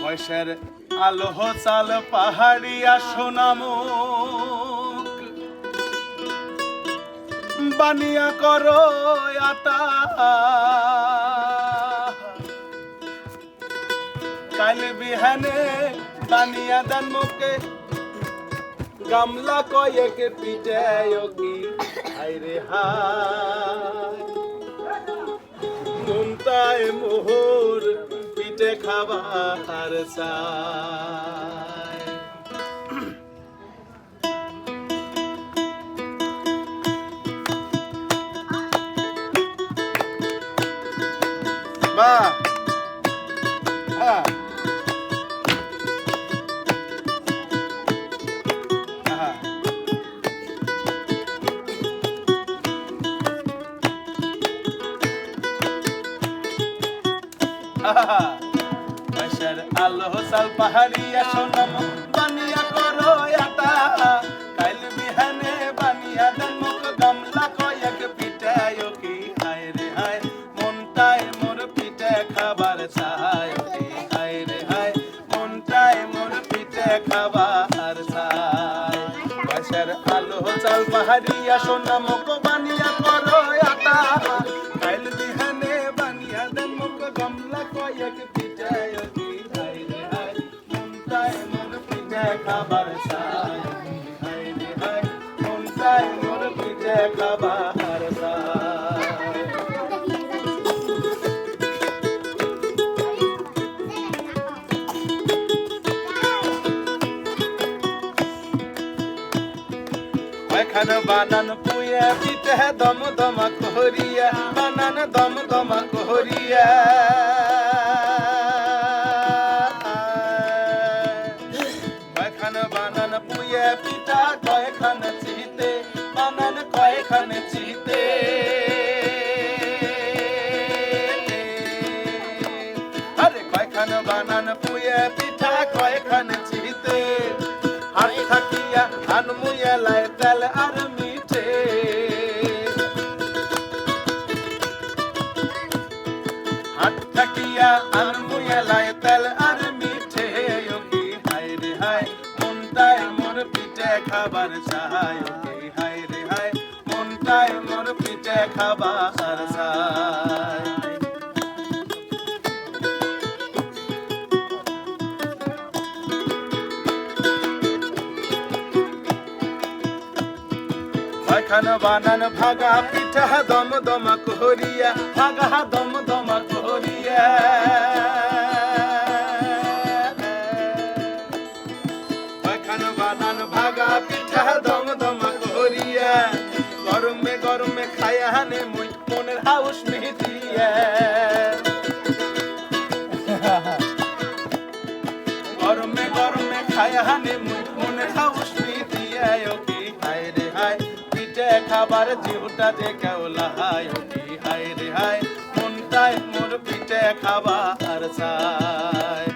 বয়সের আলো চাল পাহাড়িয়া সোনামুখ বানিয়া করো আটা কাল বিহানে বানিয়া দেন মুখে গামলা কয়েক পিটায় কি হায়রে হায় মমতায় মোহর পিঠে খাবার চায় বা হ্যাঁ বয়সের আলো চাল পাহাড়িয়া সোনাম বানিয়া করো আটা কাল বিহানে বানিয়া দেন মুখ গামলা কয়েক পিঠায় কি হায় রে হায় মনটায় মোর পিঠে খাবার চায় কি হায় রে হায় মনটায় মোর পিঠে খাবার চায় বয়সের আলো চাল পাহাড়িয়া সোনাম বানিয়া করো আটা কাল বিহানে বানিয়া দেন মুখ গামলা কয়েক পিঠায় কি হায় রে হায় মনটায় মোর পিঠে খাবার চায় কি হায় রে হায় মনটায় মোর পিঠে খাবার চায় খান বানান পুয়া পিঠে দম দমা কোহরিয়া বানান দম দমা কোহরিয়া খান বানান পুয়া পিঠা কয়খান চিতে বানান কয়খান চিতে আরে কয়খান বানান পুয়া পিঠা কয়খান চিতে হাত থাকিয়া হান মুয়া লাই তেল আর মিঠে হাত থাকিয়া হান মুয়া লাই তেল আর মিঠে কি হায় রে হায় মনটায় মোর পিঠে খাবার চায় কি হায় রে হায় মনটায় মোর পিঠে খাবার চায় খান বানান ভাগা পিঠা দম দমা কোহরিয়া ভাগা দম দমা কোহরিয়া খান বানান ভাগা পিঠা দম দমা কোহরিয়া গরমে গরমে খায়া হানে মুই মনের হাউস মিটিয়া গরমে গরমে খায়া হানে মুই মনের হাউস মিটিয়া কি হায় রে হায় খাবার জিউটা যে কেওলা হায় কি হায় রে হায় মনটায় মোর পিঠে খাবার চায়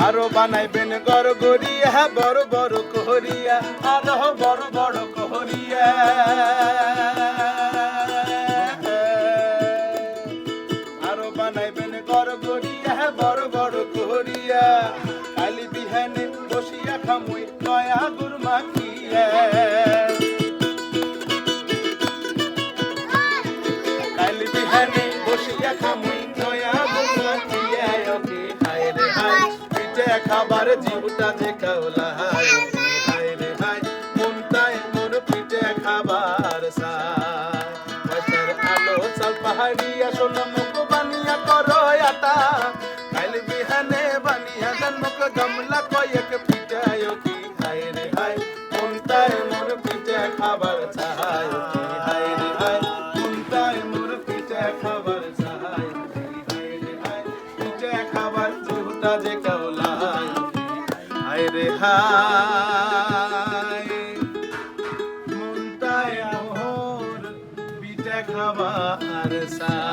আরো বানাইবেন গড়গড়িয়া বড় বড় কোহরিয়া আরো বড় বড় কোহরিয়া আরো বানাইবেন গড়গড়িয়া বড় বড় কোহরিয়া কালি বিহানে বসিয়া খামুই নয়া গুড় মাখিয়া কালি বিহানে বসিয়া খামুই নয়া গুড় মাখিয়া কি হায় রে হায় পিঠে খাবার জিউটা যে কেওলা হায় হায় রে হায় মনটায় মোর পিঠে খাবার চায় বয়সের আলো চাল পাহাড়িয়া সোনামুখ বানিয়া মনটায় মোর পিঠে খাবার চাই হায় রে হায় মনটায় মোর পিঠে খাবার চাই হায় রে হায় পিঠে খাবার জুটা যে কাউলাই হায় রে হায় মনটায় মোর পিঠে খাবার চাই